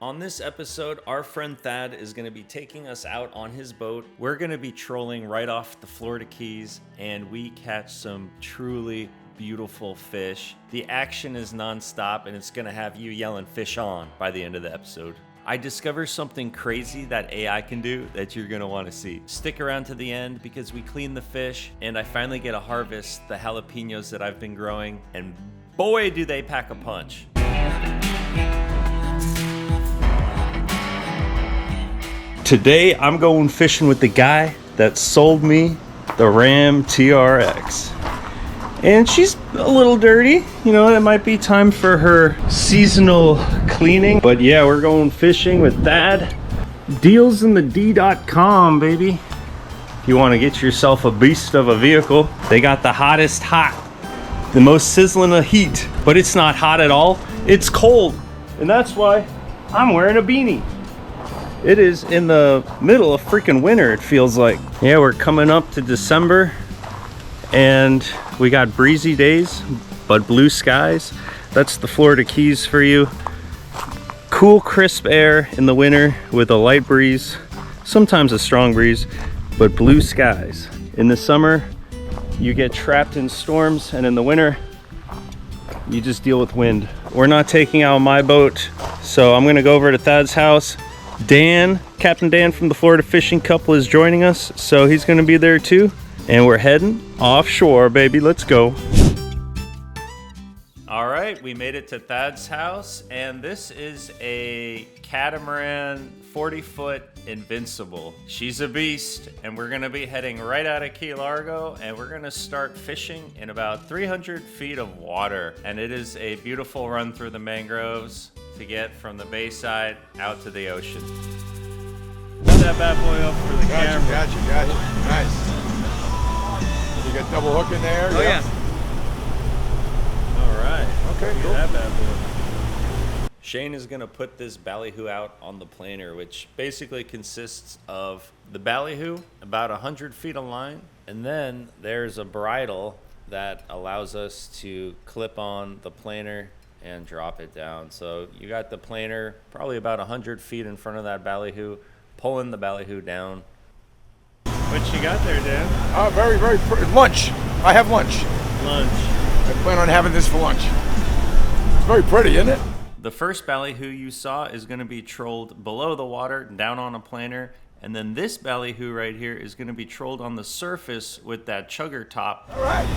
On this episode, our friend Thad is going to be taking us out on his boat. We're going to be trolling right off the Florida Keys, and we catch some truly beautiful fish. The action is nonstop, and it's going to have you yelling fish on by the end of the episode. I discovered something crazy that AI can do that you're going to want to see. Stick around to the end because we clean the fish, and I finally get to harvest the jalapenos that I've been growing, and boy, do they pack a punch. Today, I'm going fishing with the guy that sold me the Ram TRX. And she's a little dirty. You know, it might be time for her seasonal cleaning. But yeah, we're going fishing with Thad. Dealsinthed.com, baby. If you want to get yourself a beast of a vehicle, they got the hottest hot, the most sizzling of heat. But it's not hot at all. It's cold. And that's why I'm wearing a beanie. It is in the middle of freaking winter, it feels like. Yeah, we're coming up to December and we got breezy days, but blue skies. That's the Florida Keys for you. Cool, crisp air in the winter with a light breeze, sometimes a strong breeze, but blue skies. In the summer, you get trapped in storms, and in the winter, you just deal with wind. We're not taking out my boat, so I'm gonna go over to Thad's house. Dan, Captain Dan from the Florida Fishing Couple is joining us, so he's gonna be there too. And we're heading offshore, baby. Let's go. All right, we made it to Thad's house, and this is a catamaran 40-foot Invincible. She's a beast, and we're gonna be heading right out of Key Largo, and we're gonna start fishing in about 300 feet of water. And it is a beautiful run through the mangroves to get from the bayside out to the ocean. Put that bad boy up for the camera. Gotcha. Nice. You got double hook in there? Oh, yeah. All right. Okay, cool. That bad boy. Shane is going to put this ballyhoo out on the planer, which basically consists of the ballyhoo, about 100 feet of line, and then there's a bridle that allows us to clip on the planer and drop it down. So you got the planer probably about 100 feet in front of that ballyhoo, pulling the ballyhoo down. What you got there, Dan? Very lunch. I have lunch. Lunch. I plan on having this for lunch. It's very pretty, isn't it? The first ballyhoo you saw is going to be trolled below the water, down on a planer, and then this ballyhoo right here is going to be trolled on the surface with that chugger top. All right.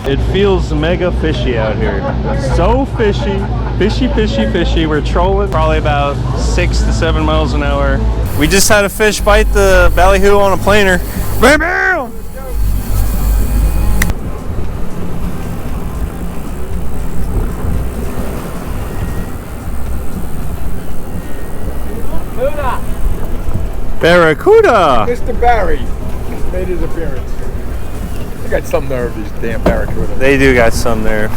It feels mega fishy out here. So fishy. Fishy. We're trolling probably about 6 to 7 miles an hour. We just had a fish bite the ballyhoo on a planer. Bam, bam! Barracuda! Mr. Barry made his appearance. They got some nerve, these damn barracuda. They do got some nerve.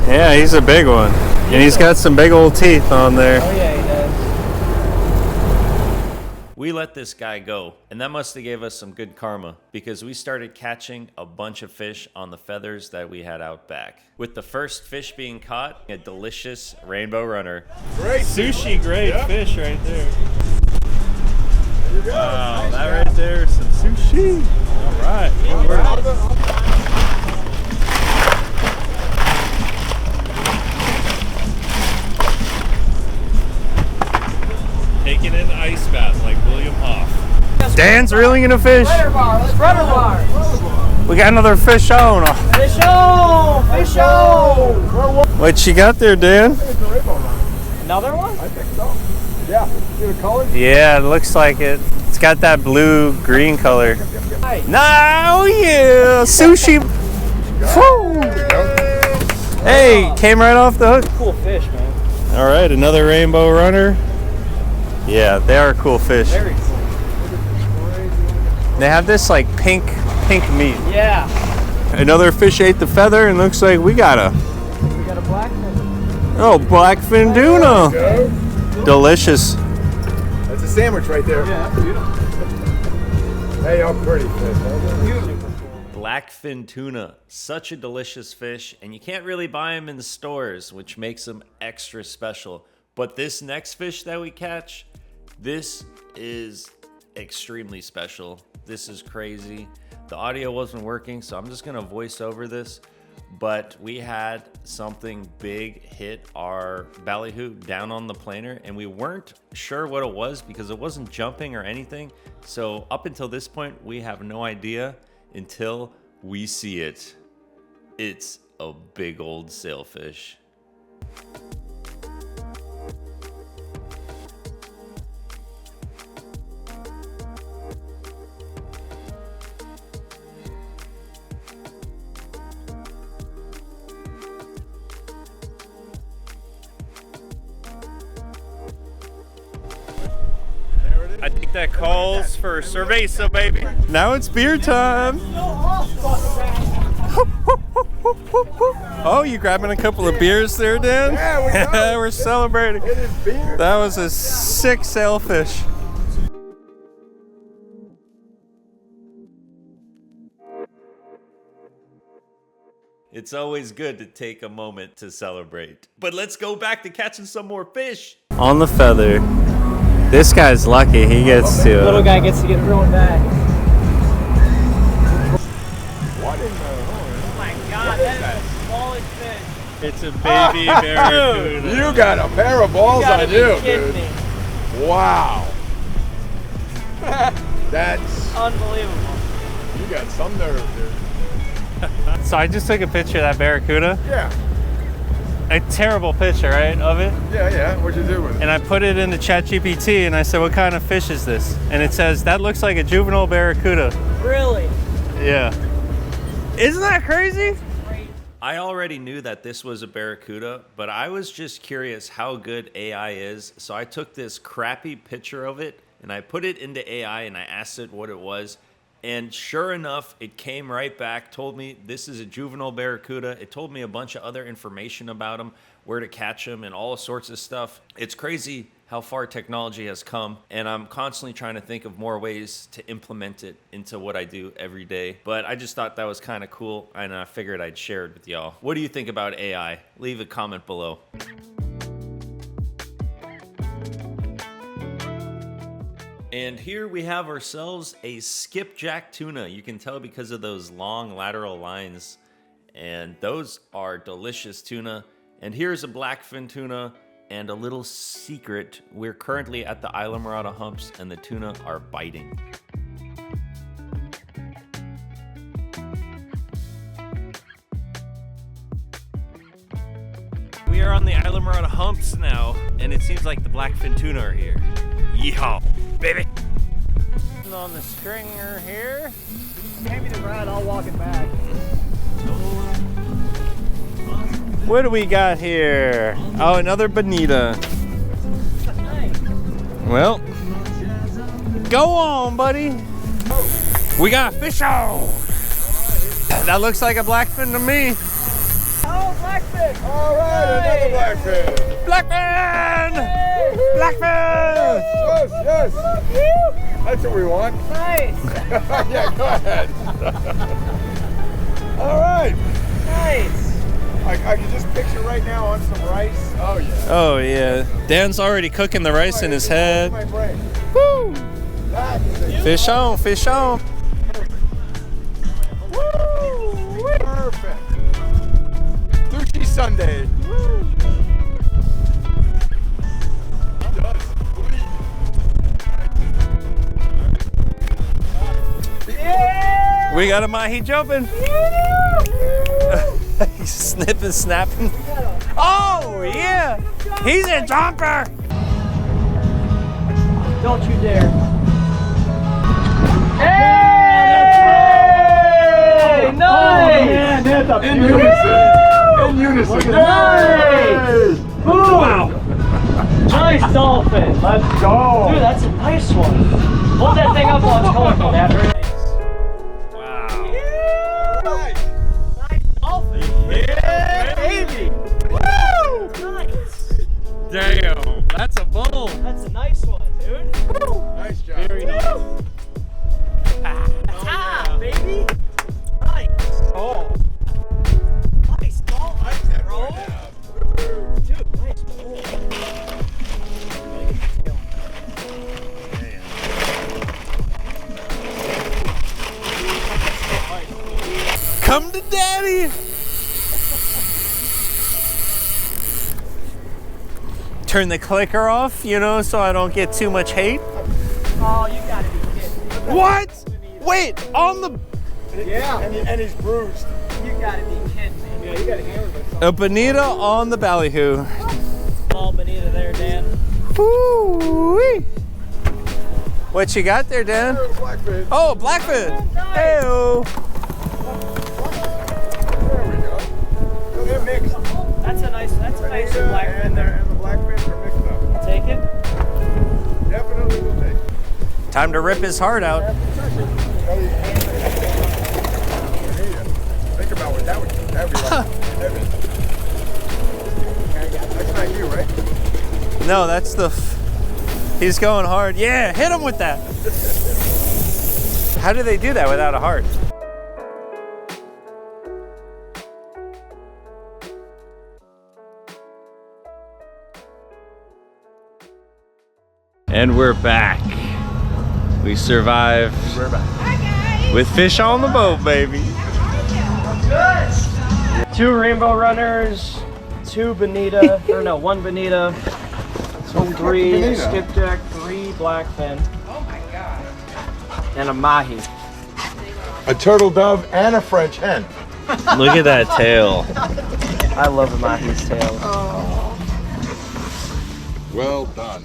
Yeah, he's a big one. And he's got some big old teeth on there. Oh yeah, he does. We let this guy go, and that must have gave us some good karma, because we started catching a bunch of fish on the feathers that we had out back. With the first fish being caught, a delicious rainbow runner. Great. Sushi grade fish right there. There you go. Wow, Nice, that man. right there is some sushi. All right. Good work. Taking an ice bath like William Hoff. Dan's reeling in a fish. Rudder bar. We got another fish on. Fish on. What you got there, Dan? Another one? I think so. Yeah. See the color? Yeah, it looks like it. It's got that blue-green color. Nice. No, yeah, sushi. Woo. Hey, came right off the hook. Cool fish, man. All right, another rainbow runner. Yeah, they are cool fish. Very cool. They have this like pink meat. Yeah. Another fish ate the feather, and looks like we got a blackfin tuna. Delicious. That's a sandwich right there. Yeah, that's beautiful. Hey, how pretty fish. Beautiful. blackfin tuna. Such a delicious fish, and you can't really buy them in the stores, which makes them extra special. But this next fish that we catch, this is extremely special. This is crazy. The audio wasn't working, so I'm just gonna voice over this. But we had something big hit our ballyhoo down on the planer, and we weren't sure what it was because it wasn't jumping or anything. So up until this point, we have no idea until we see it. It's a big old sailfish. I think that calls for cerveza, baby. Now it's beer time. Oh, you grabbing a couple of beers there, Dan? Yeah, we're celebrating. It is beer. That was a sick sailfish. It's always good to take a moment to celebrate. But let's go back to catching some more fish. On the feather. This guy's lucky, he gets to. Little guy gets to get thrown back. What in the? Oh my God, that is the smallest fish. It's a baby barracuda. You got a pair of balls on you, Kidding dude. me. Wow. That's Unbelievable. you got some nerve, dude. So I just took a picture of that barracuda. Yeah. A terrible picture, right, of it? Yeah. What'd you do with it? And I put it into ChatGPT and I said, what kind of fish is this? And it says, that looks like a juvenile barracuda. Really? Yeah. Isn't that crazy? I already knew that this was a barracuda, but I was just curious how good AI is. So I took this crappy picture of it and I put it into AI and I asked it what it was. And sure enough, it came right back, told me this is a juvenile barracuda. It told me a bunch of other information about them, where to catch them, and all sorts of stuff. It's crazy how far technology has come, and I'm constantly trying to think of more ways to implement it into what I do every day. But I just thought that was kind of cool, and I figured I'd share it with y'all. What do you think about AI? Leave a comment below. And here we have ourselves a skipjack tuna. You can tell because of those long lateral lines. And those are delicious tuna. And here's a blackfin tuna. And a little secret, we're currently at the Islamorada humps and the tuna are biting. We are on the Islamorada humps now, and it seems like the blackfin tuna are here. Yeehaw, baby! On the stringer here. Hand me the rod, I'll walk it back. What do we got here? Oh, another bonita. Nice. Well, go on, buddy. We got a fish on. That looks like a blackfin to me. Oh, blackfish! All right, another blackfin. Blackfin! Hey! Blackfin! Yes. That's what we want. Nice! Yeah, go ahead. All right. Nice! I can just picture right now on some rice. Oh yeah. Oh yeah. Dan's already cooking the rice in his head. My brain. Woo! That is a Fish on, fish on. Woo! Perfect. Sushi Sunday. Yeah! We got a mahi jumping. He's snipping, snapping. Oh yeah! He's a jumper! Don't you dare. Hey! Nice! In unison. In unison. Nice! Wow! Nice dolphin. Let's go. Dude, that's a nice one. Hold that thing up while it's colorful, man. Very nice. Wow. Nice. Nice dolphin. Yeah, baby. Woo! Nice. Damn, that's a bull. That's a nice one, dude. Nice job. Very nice. Ah, baby. Nice. Come to daddy. Turn the clicker off, you know, so I don't get too much hate. Oh, you gotta be kidding. What? Wait, on the... Yeah, and he's bruised. You gotta be kidding me. Yeah, you gotta hammer this. A bonita on the ballyhoo. Small bonita there, Dan. Woo-wee. What you got there, Dan? Blackfin. Oh, blackfin. Hey-o. There we go. So they're mixed. That's a nice Bonita blackfin and there. the blackfins are mixed up. Take it. Definitely will take. Time to rip his heart out. Think about what that would be like heavy. That's not you, right? No, that's the... He's going hard. Yeah, hit him with that. How do they do that without a heart? And we're back. We survived. We're back. With fish on the boat, baby. Good. 2 rainbow runners, 2 bonita, or no, 1 bonita, 3 bonita? skipjack, 3 blackfin. Oh my god. And a mahi. A turtle dove and a French hen. Look at that tail. I love a mahi's tail. Well done.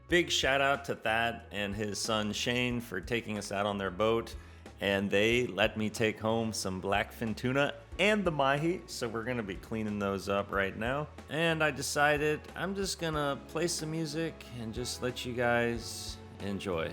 Big shout out to Thad and his son Shane for taking us out on their boat, and they let me take home some blackfin tuna and the mahi, so we're gonna be cleaning those up right now. And I decided I'm just gonna play some music and just let you guys enjoy.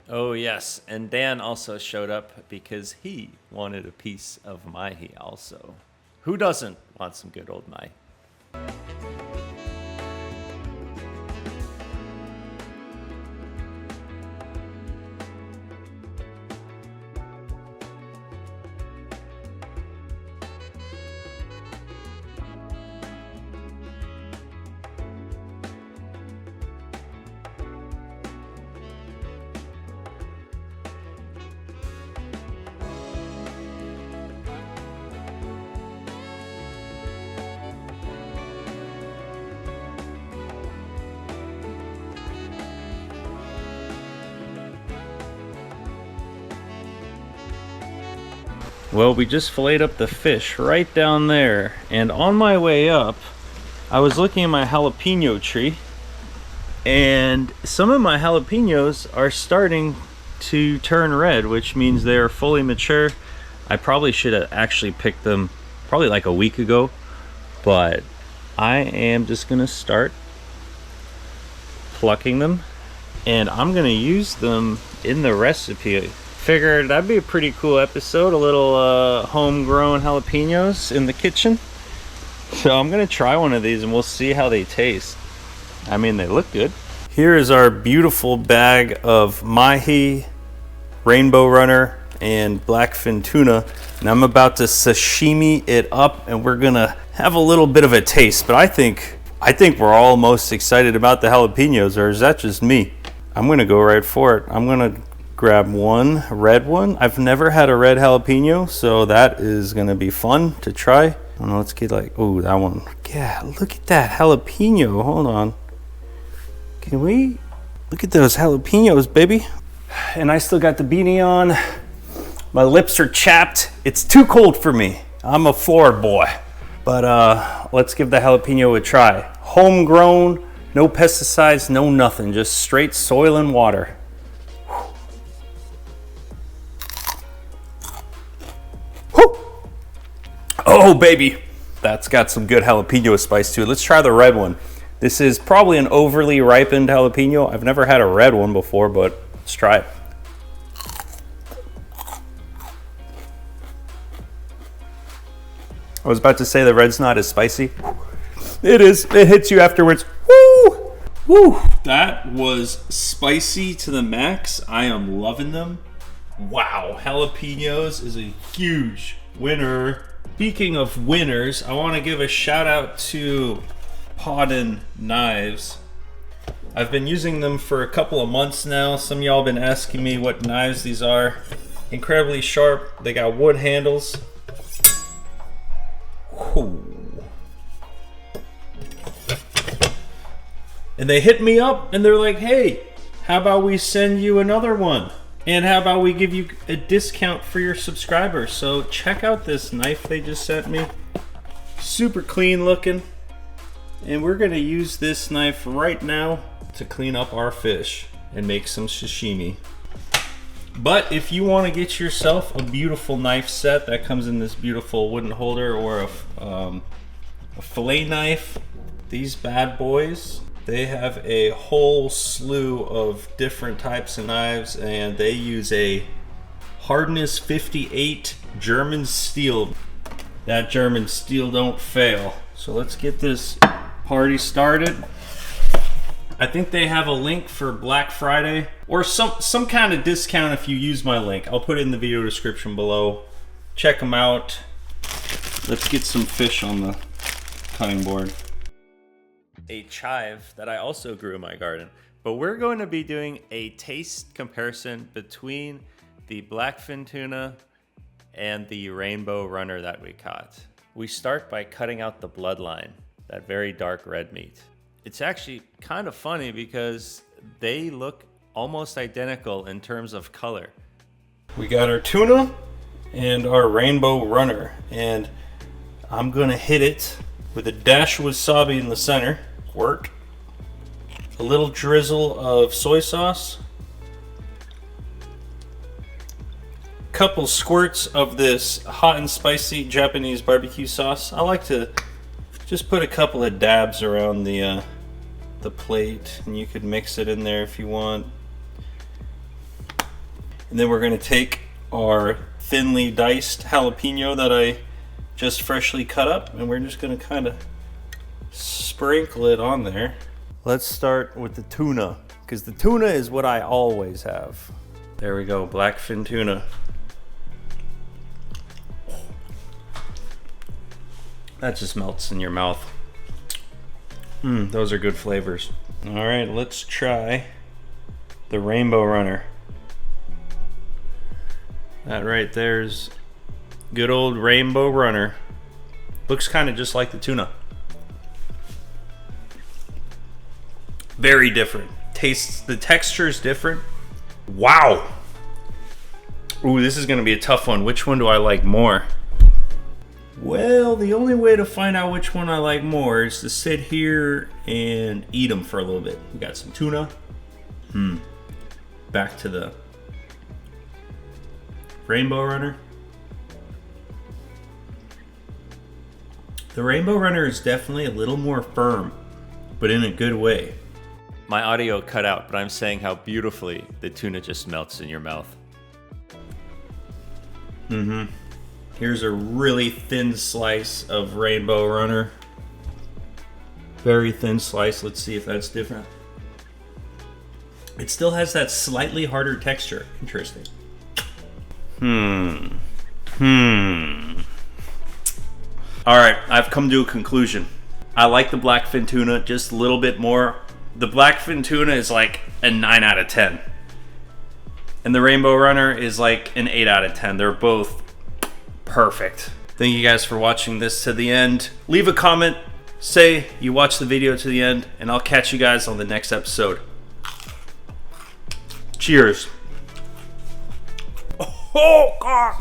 Oh yes, and Dan also showed up because he wanted a piece of mahi also. Who doesn't want some good old mahi? Well, we just filleted up the fish right down there, and on my way up, I was looking at my jalapeno tree, and some of my jalapenos are starting to turn red, which means they're fully mature. I probably should have actually picked them probably like a week ago, but I am just gonna start plucking them, and I'm gonna use them in the recipe. Figured that'd be a pretty cool episode, a little homegrown jalapenos in the kitchen. So I'm gonna try one of these and we'll see how they taste. I mean, they look good. Here is our beautiful bag of mahi, rainbow runner, and blackfin tuna. And I'm about to sashimi it up and we're gonna have a little bit of a taste. But I think we're all most excited about the jalapenos, or is that just me? I'm gonna go right for it. I'm gonna grab one red one. I've never had a red jalapeno, so that is gonna be fun to try. I don't know, let's get like, oh, that one. Yeah, look at that jalapeno. Hold on. Can we look at those jalapenos, baby? And I still got the beanie on. My lips are chapped. It's too cold for me. I'm a Florida boy. But let's give the jalapeno a try. Homegrown, no pesticides, no nothing, just straight soil and water. Oh baby, that's got some good jalapeno spice to it. Let's try the red one. This is probably an overly ripened jalapeno. I've never had a red one before, but let's try it. I was about to say the red's not as spicy. It is, it hits you afterwards. Woo! Woo! That was spicy to the max. I am loving them. Wow, jalapenos is a huge winner. Speaking of winners, I want to give a shout out to Podden Knives. I've been using them for a couple of months now. Some of y'all been asking me what knives these are. Incredibly sharp. They got wood handles. Whew. And they hit me up and they're like, hey, how about we send you another one? And how about we give you a discount for your subscribers? So check out this knife they just sent me. Super clean looking. And we're gonna use this knife right now to clean up our fish and make some sashimi. But if you want to get yourself a beautiful knife set that comes in this beautiful wooden holder, or a fillet knife, these bad boys, they have a whole slew of different types of knives, and they use a hardness 58 German steel. That German steel don't fail. So let's get this party started. I think they have a link for Black Friday or some kind of discount if you use my link. I'll put it in the video description below. Check them out. Let's get some fish on the cutting board. A chive that I also grew in my garden, but we're going to be doing a taste comparison between the blackfin tuna and the rainbow runner that we caught. We start by cutting out the bloodline, that very dark red meat. It's actually kind of funny because they look almost identical in terms of color. We got our tuna and our rainbow runner, and I'm gonna hit it with a dash of wasabi in the center. Work. A little drizzle of soy sauce. Couple squirts of this hot and spicy Japanese barbecue sauce. I like to just put a couple of dabs around the plate, and you could mix it in there if you want. And then we're going to take our thinly diced jalapeno that I just freshly cut up, and we're just going to kind of sprinkle it on there. Let's start with the tuna, because the tuna is what I always have. There we go, blackfin tuna. That just melts in your mouth. Those are good flavors. All right, let's try the rainbow runner. That right there's good old rainbow runner. Looks kind of just like the tuna. Very different. Tastes, the texture is different. Wow. Ooh, this is gonna be a tough one. Which one do I like more? Well, the only way to find out which one I like more is to sit here and eat them for a little bit. We got some tuna. Back to the rainbow runner. The rainbow runner is definitely a little more firm, but in a good way. My audio cut out, but I'm saying how beautifully the tuna just melts in your mouth. Here's a really thin slice of rainbow runner. Very thin slice. Let's see if that's different. It still has that slightly harder texture. Interesting. All right, I've come to a conclusion. I like the blackfin tuna just a little bit more. The blackfin tuna is like a 9 out of 10. And the rainbow runner is like an 8 out of 10. They're both perfect. Thank you guys for watching this to the end. Leave a comment, say you watched the video to the end, and I'll catch you guys on the next episode. Cheers. Oh, God.